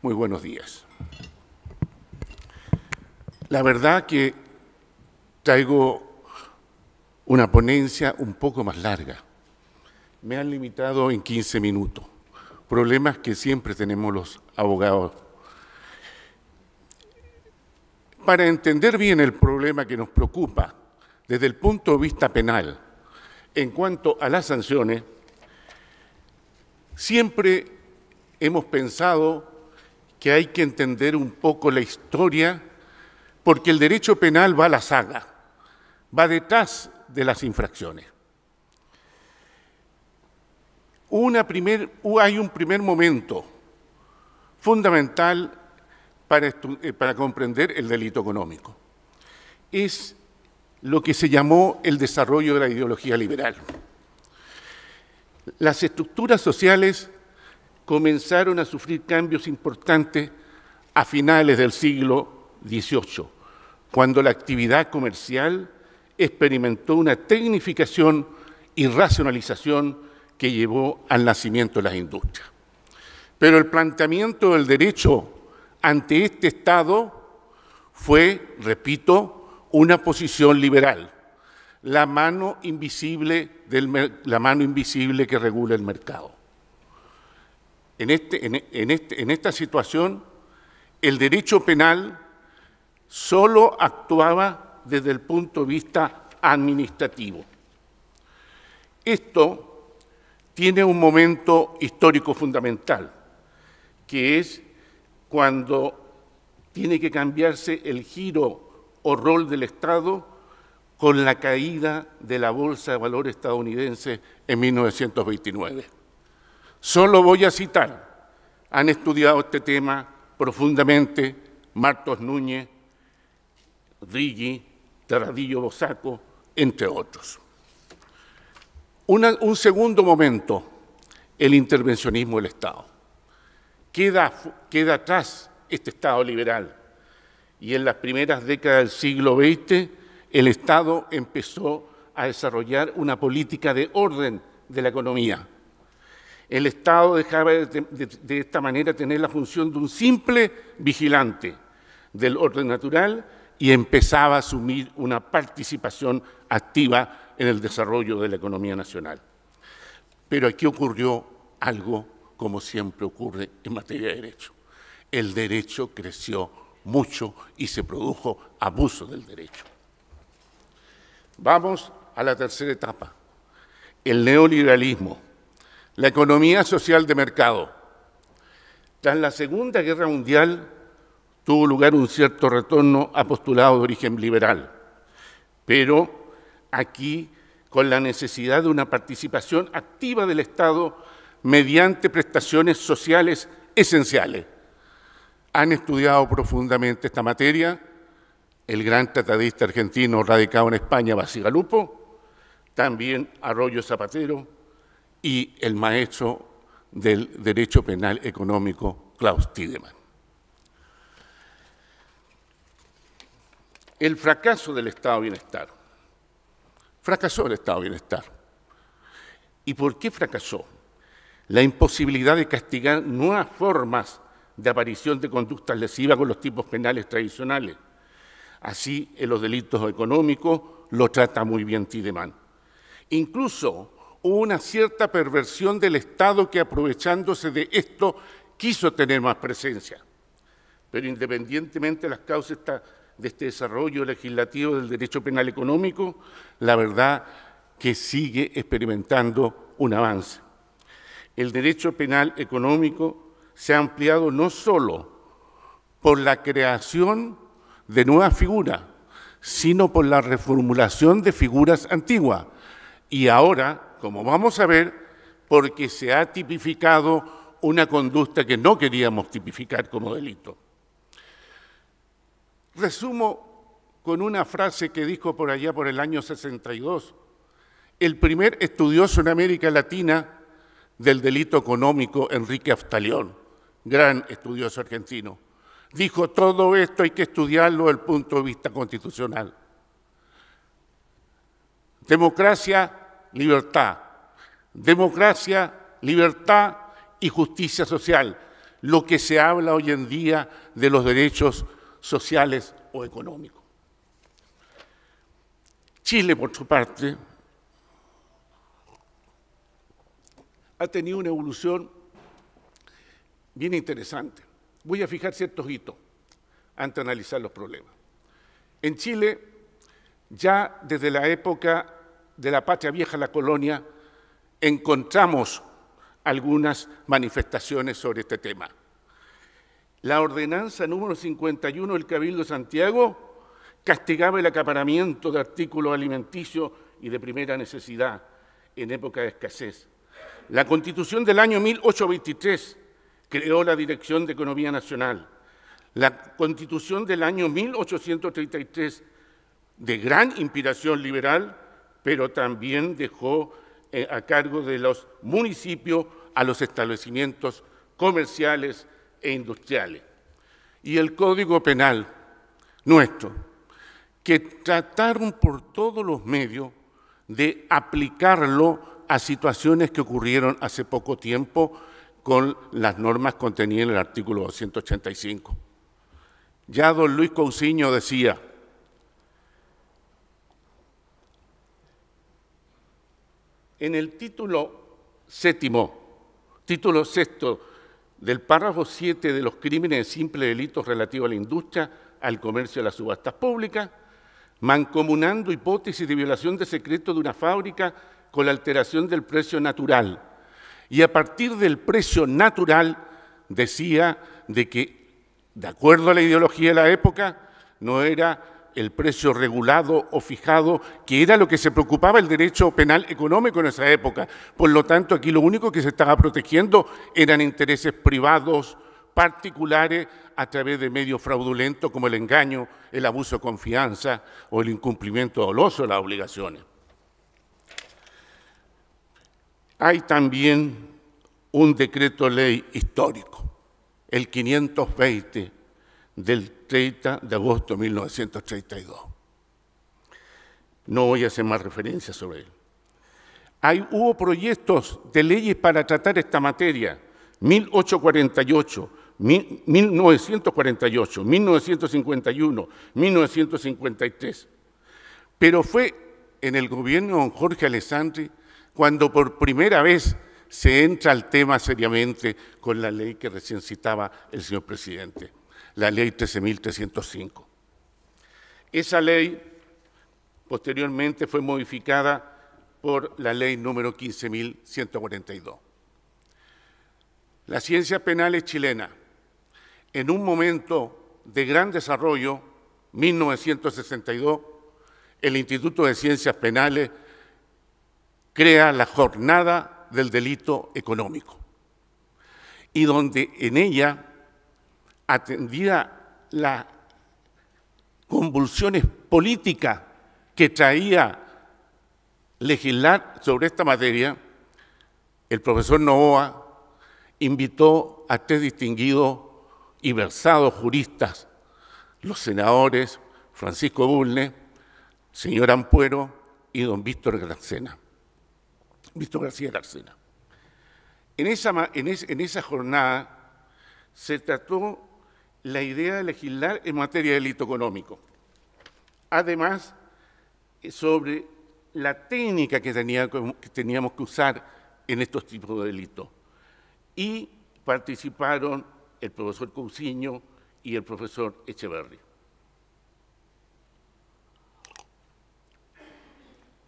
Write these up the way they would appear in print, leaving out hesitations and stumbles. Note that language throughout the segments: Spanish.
Muy buenos días. La verdad que traigo una ponencia un poco más larga. Me han limitado en 15 minutos. Problemas que siempre tenemos los abogados. Para entender bien el problema que nos preocupa desde el punto de vista penal, en cuanto a las sanciones, siempre hemos pensado que hay que entender un poco la historia, porque el derecho penal va a la saga, va detrás de las infracciones. Hay un primer momento fundamental para comprender el delito económico. Es lo que se llamó el desarrollo de la ideología liberal. Las estructuras sociales comenzaron a sufrir cambios importantes a finales del siglo XVIII, cuando la actividad comercial experimentó una tecnificación y racionalización que llevó al nacimiento de las industrias. Pero el planteamiento del derecho ante este Estado fue, repito, una posición liberal, la mano invisible que regula el mercado. En esta situación, el derecho penal solo actuaba desde el punto de vista administrativo. Esto tiene un momento histórico fundamental, que es cuando tiene que cambiarse el giro o rol del Estado con la caída de la Bolsa de Valores estadounidense en 1929. Solo voy a citar, han estudiado este tema profundamente Martos Núñez, Riggi, Terradillo Bosaco, entre otros. Un segundo momento, el intervencionismo del Estado. Queda atrás este Estado liberal y en las primeras décadas del siglo XX el Estado empezó a desarrollar una política de orden de la economía. El Estado dejaba de esta manera tener la función de un simple vigilante del orden natural y empezaba a asumir una participación activa en el desarrollo de la economía nacional. Pero aquí ocurrió algo como siempre ocurre en materia de derecho. El derecho creció mucho y se produjo abuso del derecho. Vamos a la tercera etapa, el neoliberalismo. La economía social de mercado. Tras la Segunda Guerra Mundial tuvo lugar un cierto retorno a postulados de origen liberal, pero aquí con la necesidad de una participación activa del Estado mediante prestaciones sociales esenciales. Han estudiado profundamente esta materia el gran tratadista argentino radicado en España, Bacigalupo, también Arroyo Zapatero, y el maestro del derecho penal económico, Klaus Tiedemann. El fracaso del Estado de Bienestar. Fracasó el Estado de Bienestar. ¿Y por qué fracasó? La imposibilidad de castigar nuevas formas de aparición de conductas lesivas con los tipos penales tradicionales. Así, en los delitos económicos lo trata muy bien Tiedemann. Incluso hubo una cierta perversión del Estado que, aprovechándose de esto, quiso tener más presencia. Pero independientemente de las causas de este desarrollo legislativo del derecho penal económico, la verdad que sigue experimentando un avance. El derecho penal económico se ha ampliado no solo por la creación de nuevas figuras, sino por la reformulación de figuras antiguas. Y ahora, como vamos a ver, porque se ha tipificado una conducta que no queríamos tipificar como delito. Resumo con una frase que dijo por allá por el año 62, el primer estudioso en América Latina del delito económico, Enrique Aftalión, gran estudioso argentino. Dijo, todo esto hay que estudiarlo desde el punto de vista constitucional. Democracia, libertad. Democracia, libertad y justicia social. lo que se habla hoy en día de los derechos sociales o económicos. Chile, por su parte, ha tenido una evolución bien interesante. Voy a fijar ciertos hitos antes de analizar los problemas. En Chile, ya desde la época de la patria vieja, la colonia, encontramos algunas manifestaciones sobre este tema. La ordenanza número 51 del Cabildo de Santiago castigaba el acaparamiento de artículos alimenticios y de primera necesidad en época de escasez. La Constitución del año 1823 creó la Dirección de Economía Nacional. La Constitución del año 1833, de gran inspiración liberal, pero también dejó a cargo de los municipios a los establecimientos comerciales e industriales. Y el Código Penal nuestro, que trataron por todos los medios de aplicarlo a situaciones que ocurrieron hace poco tiempo con las normas contenidas en el artículo 285. Ya don Luis Cousiño decía: en el título sexto del párrafo 7 de los crímenes de simples delitos relativos a la industria, al comercio y a las subastas públicas, mancomunando hipótesis de violación de secreto de una fábrica con la alteración del precio natural. Y a partir del precio natural decía de que, de acuerdo a la ideología de la época, no era el precio regulado o fijado, que era lo que se preocupaba el derecho penal económico en esa época. Por lo tanto, aquí lo único que se estaba protegiendo eran intereses privados, particulares, a través de medios fraudulentos como el engaño, el abuso de confianza o el incumplimiento doloso de las obligaciones. Hay también un decreto ley histórico, el 520 del 30 de agosto de 1932. No voy a hacer más referencias sobre él. Hubo proyectos de leyes para tratar esta materia, 1848, 1948, 1951, 1953. Pero fue en el gobierno de don Jorge Alessandri cuando por primera vez se entra al tema seriamente con la ley que recién citaba el señor presidente, la ley 13.305. Esa ley posteriormente fue modificada por la ley número 15.142. Las ciencias penales chilenas, en un momento de gran desarrollo, 1962, el Instituto de Ciencias Penales crea la Jornada del Delito Económico, y donde en ella atendía las convulsiones políticas que traía legislar sobre esta materia, el profesor Novoa invitó a tres distinguidos y versados juristas, los senadores Francisco Bulnes, señor Ampuero y don Víctor García Garcena. En esa jornada se trató la idea de legislar en materia de delito económico. Además, sobre la técnica que teníamos que usar en estos tipos de delitos. Y participaron el profesor Cousiño y el profesor Echeverri.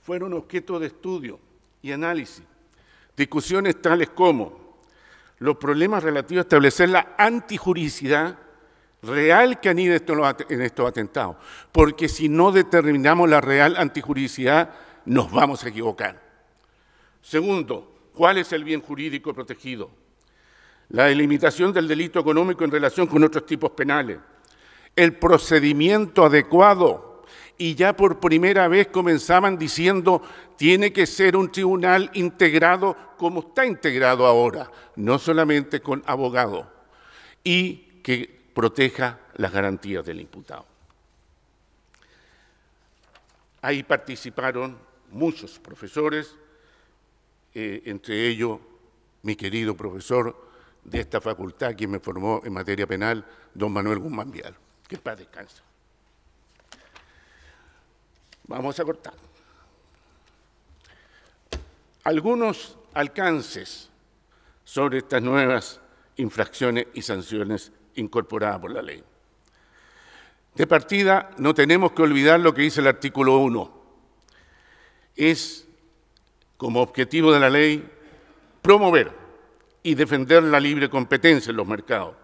Fueron objeto de estudio y análisis, discusiones tales como los problemas relativos a establecer la antijuridicidad real que anida en estos atentados, porque si no determinamos la real antijuridicidad, nos vamos a equivocar. Segundo, ¿cuál es el bien jurídico protegido? La delimitación del delito económico en relación con otros tipos penales, el procedimiento adecuado, y ya por primera vez comenzaban diciendo tiene que ser un tribunal integrado como está integrado ahora, no solamente con abogados, y que proteja las garantías del imputado. Ahí participaron muchos profesores, entre ellos mi querido profesor de esta facultad, quien me formó en materia penal, don Manuel Guzmán Vial. Que paz descanse. Vamos a cortar. Algunos alcances sobre estas nuevas infracciones y sanciones incorporadas por la ley. De partida, no tenemos que olvidar lo que dice el artículo 1. Es, como objetivo de la ley, promover y defender la libre competencia en los mercados.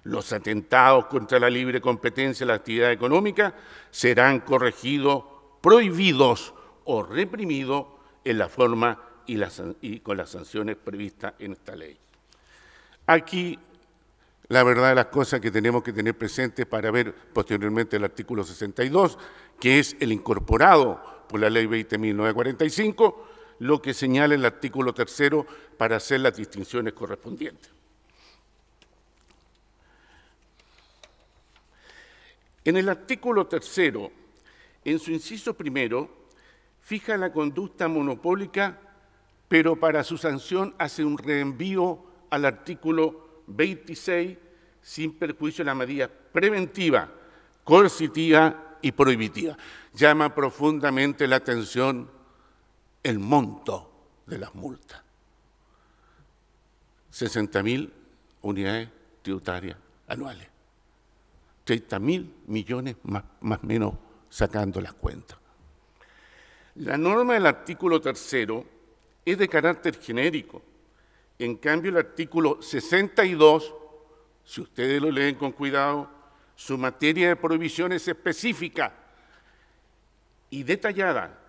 Los atentados contra la libre competencia en la actividad económica serán corregidos, prohibidos o reprimidos en la forma y con las sanciones previstas en esta ley. Aquí, la verdad de las cosas que tenemos que tener presentes para ver posteriormente el artículo 62, que es el incorporado por la ley 20.945, lo que señala el artículo 3 para hacer las distinciones correspondientes. En el artículo 3, en su inciso primero, fija la conducta monopólica, pero para su sanción hace un reenvío al artículo 26, sin perjuicio de la medida preventiva, coercitiva y prohibitiva. Llama profundamente la atención el monto de las multas. 60.000 unidades tributarias anuales. 30.000 millones más o menos sacando las cuentas. La norma del artículo 3 es de carácter genérico. En cambio, el artículo 62, si ustedes lo leen con cuidado, su materia de prohibición es específica y detallada,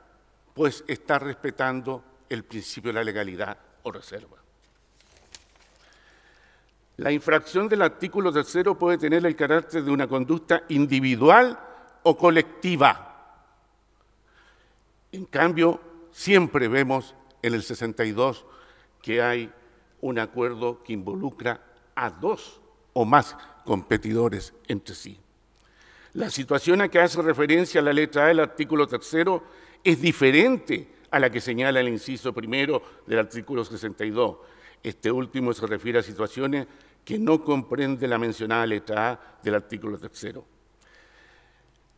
pues está respetando el principio de la legalidad o reserva. La infracción del artículo 3 puede tener el carácter de una conducta individual o colectiva. En cambio, siempre vemos en el 62 que hay un acuerdo que involucra a dos o más competidores entre sí. La situación a que hace referencia la letra A del artículo 3 es diferente a la que señala el inciso primero del artículo 62. Este último se refiere a situaciones que no comprende la mencionada letra A del artículo 3.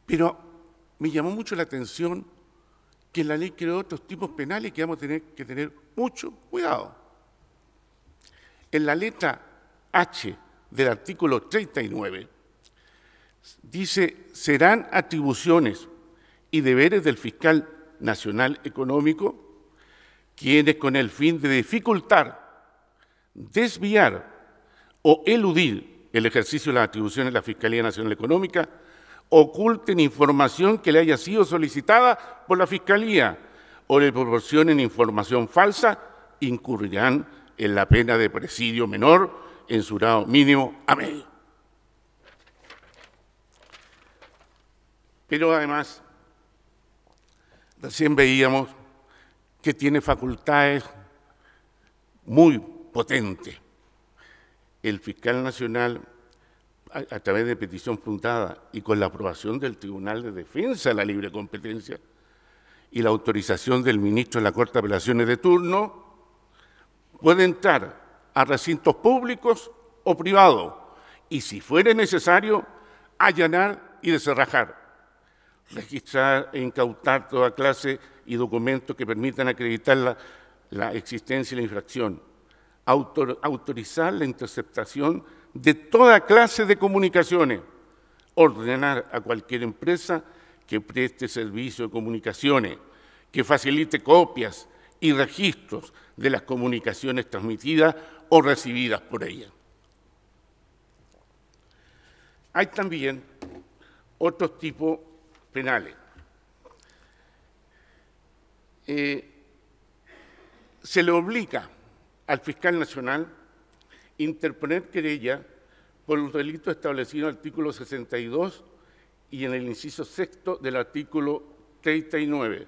Pero me llamó mucho la atención que la ley creó otros tipos penales que vamos a tener que tener mucho cuidado. En la letra H del artículo 39 dice: serán atribuciones y deberes del fiscal nacional económico quienes, con el fin de dificultar, desviar o eludir el ejercicio de las atribuciones de la Fiscalía Nacional Económica, oculten información que le haya sido solicitada por la Fiscalía o le proporcionen información falsa, incurrirán en la pena de presidio menor en su grado mínimo a medio. Pero además, recién veíamos que tiene facultades muy potentes. El fiscal nacional, a través de petición fundada y con la aprobación del Tribunal de Defensa de la Libre Competencia y la autorización del ministro de la Corte de Apelaciones de turno, puede entrar a recintos públicos o privados y, si fuere necesario, allanar y descerrajar, registrar e incautar toda clase y documentos que permitan acreditar la existencia de la infracción, autorizar la interceptación de toda clase de comunicaciones, ordenar a cualquier empresa que preste servicio de comunicaciones, que facilite copias y registros de las comunicaciones transmitidas o recibidas por ella. Hay también otros tipos penales. Se le obliga al fiscal nacional interponer querella por los delitos establecidos en el artículo 62 y en el inciso sexto del artículo 39.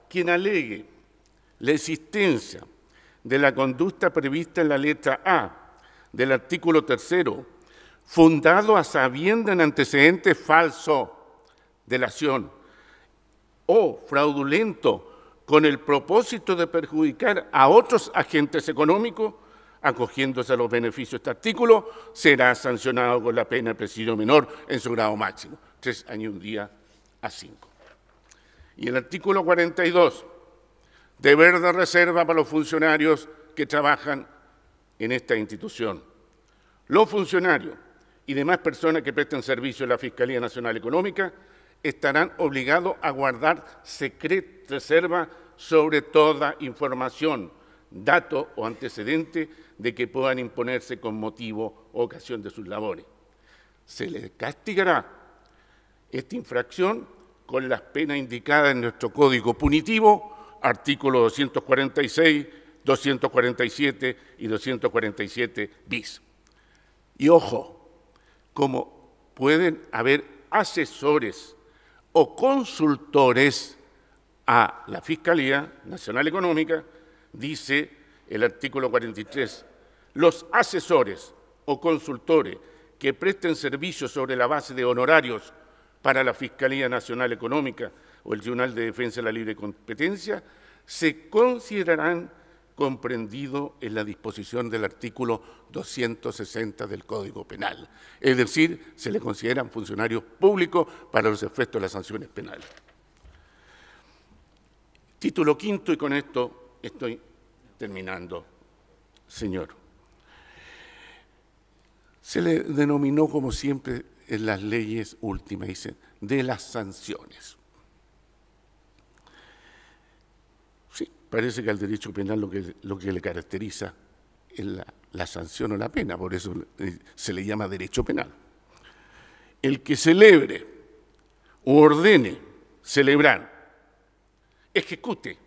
Quien alegue la existencia de la conducta prevista en la letra A del artículo 3, fundado a sabienda en antecedentes falso, delación o fraudulento con el propósito de perjudicar a otros agentes económicos, acogiéndose a los beneficios de este artículo, será sancionado con la pena de presidio menor en su grado máximo, 3 años y un día a 5. Y el artículo 42, deber de reserva para los funcionarios que trabajan en esta institución. Los funcionarios y demás personas que presten servicio en la Fiscalía Nacional Económica estarán obligados a guardar reserva sobre toda información, dato o antecedente de que puedan imponerse con motivo o ocasión de sus labores. Se les castigará esta infracción con las penas indicadas en nuestro Código Punitivo, artículos 246, 247 y 247 bis. Y ojo, como pueden haber asesores o consultores a la Fiscalía Nacional Económica, dice el artículo 43, los asesores o consultores que presten servicios sobre la base de honorarios para la Fiscalía Nacional Económica o el Tribunal de Defensa de la Libre Competencia se considerarán comprendidos en la disposición del artículo 260 del Código Penal. Es decir, se le consideran funcionarios públicos para los efectos de las sanciones penales. Título quinto, y con esto estoy terminando, señor. Se le denominó, como siempre, en las leyes últimas, dicen, de las sanciones. Sí, parece que al derecho penal lo que le caracteriza es la sanción o la pena, por eso se le llama derecho penal. El que celebre o ordene celebrar, ejecute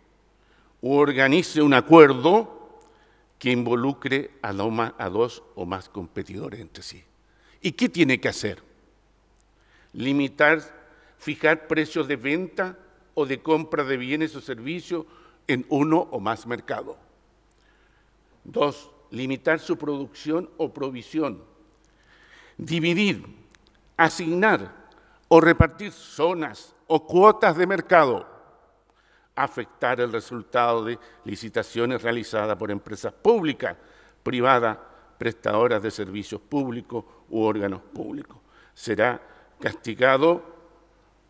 o organice un acuerdo que involucre a dos o más competidores entre sí. ¿Y qué tiene que hacer? Limitar, fijar precios de venta o de compra de bienes o servicios en uno o más mercados. 2. Limitar su producción o provisión. Dividir, asignar o repartir zonas o cuotas de mercado. Afectar el resultado de licitaciones realizadas por empresas públicas, privadas, prestadoras de servicios públicos u órganos públicos. Será castigado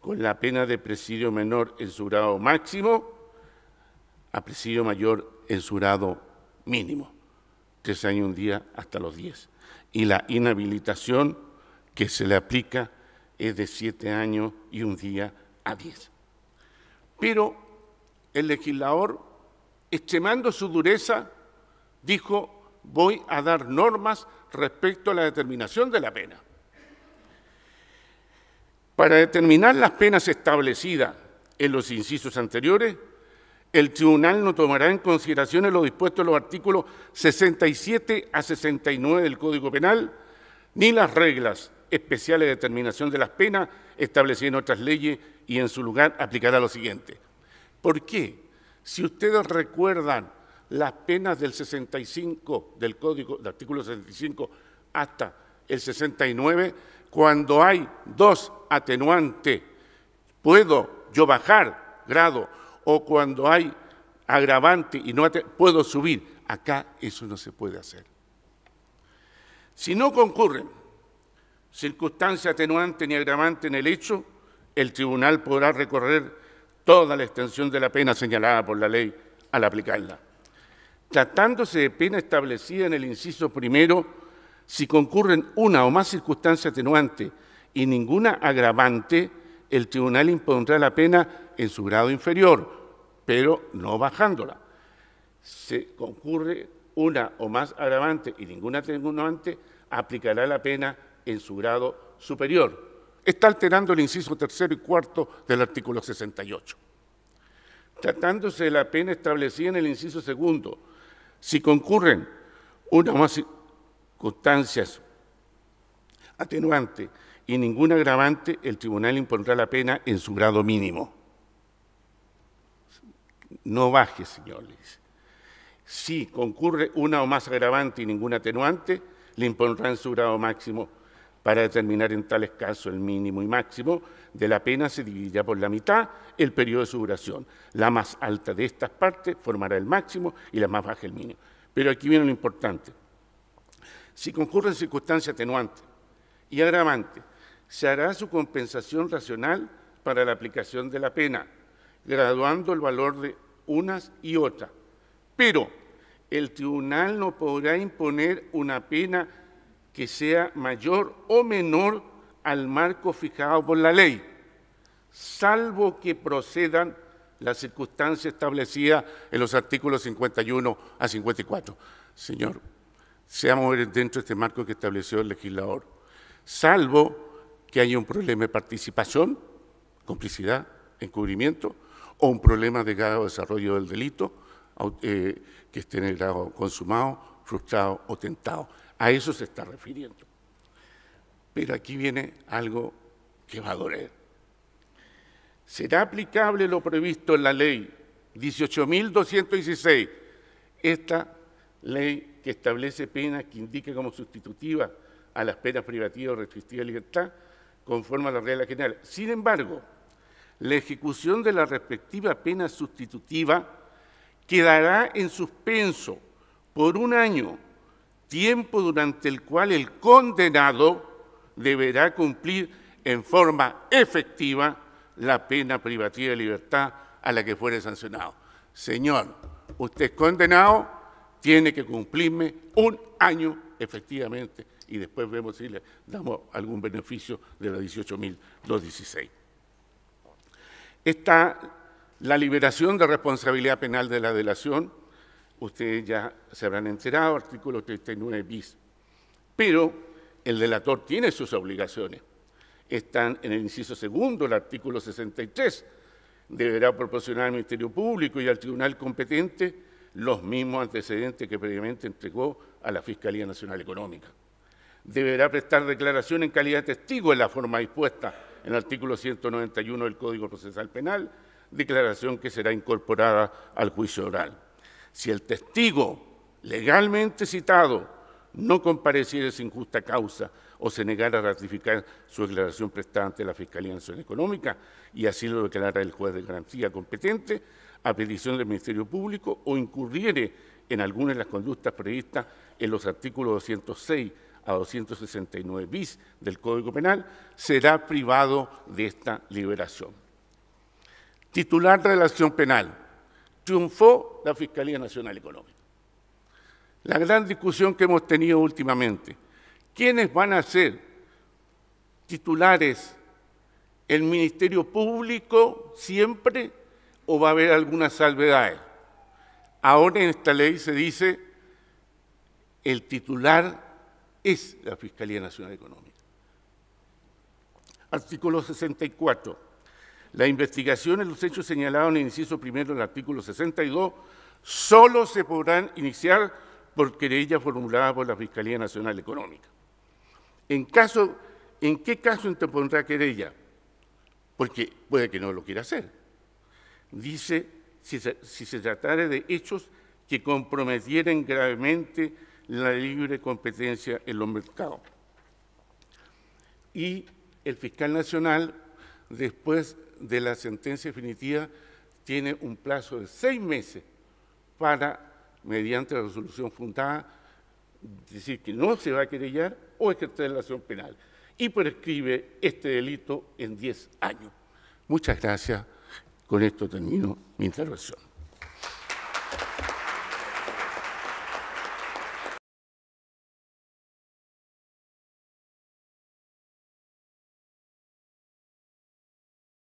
con la pena de presidio menor en su grado máximo a presidio mayor en su grado mínimo, 3 años y un día hasta los 10. Y la inhabilitación que se le aplica es de 7 años y un día a 10. Pero el legislador, extremando su dureza, dijo: voy a dar normas respecto a la determinación de la pena. Para determinar las penas establecidas en los incisos anteriores, el tribunal no tomará en consideración lo dispuesto en los artículos 67 a 69 del Código Penal, ni las reglas especiales de determinación de las penas establecidas en otras leyes, y en su lugar aplicará lo siguiente. ¿Por qué? Si ustedes recuerdan las penas del 65 del Código, del artículo 65 hasta el 69, cuando hay 2 atenuantes, puedo yo bajar grado, o cuando hay agravante y no puedo subir. Acá eso no se puede hacer. Si no concurren circunstancia atenuante ni agravante en el hecho, el tribunal podrá recorrer toda la extensión de la pena señalada por la ley al aplicarla. Tratándose de pena establecida en el inciso primero, si concurren una o más circunstancias atenuantes y ninguna agravante, el tribunal impondrá la pena en su grado inferior, pero no bajándola. Si concurre una o más agravantes y ninguna atenuante, aplicará la pena en su grado superior. Está alterando el inciso tercero y cuarto del artículo 68. Tratándose de la pena establecida en el inciso segundo, si concurren una o más circunstancias atenuantes y ninguna agravante, el tribunal impondrá la pena en su grado mínimo. No baje, señor. Si concurre una o más agravante y ninguna atenuante, le impondrá en su grado máximo Para determinar en tales casos el mínimo y máximo de la pena se dividirá por la mitad el periodo de su duración. La más alta de estas partes formará el máximo y la más baja el mínimo. Pero aquí viene lo importante. Si concurren circunstancias atenuantes y agravantes, se hará su compensación racional para la aplicación de la pena, graduando el valor de unas y otras. Pero el tribunal no podrá imponer una pena que sea mayor o menor al marco fijado por la ley, salvo que procedan las circunstancias establecidas en los artículos 51 a 54. Señor, seamos dentro de este marco que estableció el legislador, salvo que haya un problema de participación, complicidad, encubrimiento, o un problema de grado de desarrollo del delito que esté en el grado consumado, frustrado o tentado. A eso se está refiriendo. Pero aquí viene algo que va a doler. ¿Será aplicable lo previsto en la ley 18.216? Esta ley que establece penas que indique como sustitutiva a las penas privativas o restrictivas de libertad conforme a la regla general. Sin embargo, la ejecución de la respectiva pena sustitutiva quedará en suspenso por un año, tiempo durante el cual el condenado deberá cumplir en forma efectiva la pena privativa de libertad a la que fuere sancionado. Señor, usted es condenado, tiene que cumplirme un año efectivamente y después vemos si le damos algún beneficio de la 18.216. Está la liberación de responsabilidad penal de la delación. Ustedes ya se habrán enterado, artículo 39 bis. Pero el delator tiene sus obligaciones. Están en el inciso segundo, el artículo 63. Deberá proporcionar al Ministerio Público y al tribunal competente los mismos antecedentes que previamente entregó a la Fiscalía Nacional Económica. Deberá prestar declaración en calidad de testigo en la forma dispuesta en el artículo 191 del Código Procesal Penal, declaración que será incorporada al juicio oral. Si el testigo legalmente citado no compareciera sin justa causa o se negara a ratificar su declaración prestada ante la Fiscalía Nacional Económica y así lo declarara el juez de garantía competente a petición del Ministerio Público o incurriere en alguna de las conductas previstas en los artículos 206 a 269 bis del Código Penal, será privado de esta liberación. Titular de la acción penal. Triunfó la Fiscalía Nacional Económica. La gran discusión que hemos tenido últimamente, ¿quiénes van a ser titulares? ¿El Ministerio Público siempre o va a haber algunas salvedades? Ahora en esta ley se dice el titular es la Fiscalía Nacional Económica. Artículo 64. La investigación en los hechos señalados en el inciso primero del artículo 62 solo se podrán iniciar por querella formulada por la Fiscalía Nacional Económica. ¿En qué caso interpondrá querella? Porque puede que no lo quiera hacer. Dice si se tratara de hechos que comprometieran gravemente la libre competencia en los mercados. Y el fiscal nacional, después de la sentencia definitiva, tiene un plazo de 6 meses para, mediante la resolución fundada, decir que no se va a querellar o ejercer la acción penal. Y prescribe este delito en 10 años. Muchas gracias. Con esto termino mi intervención.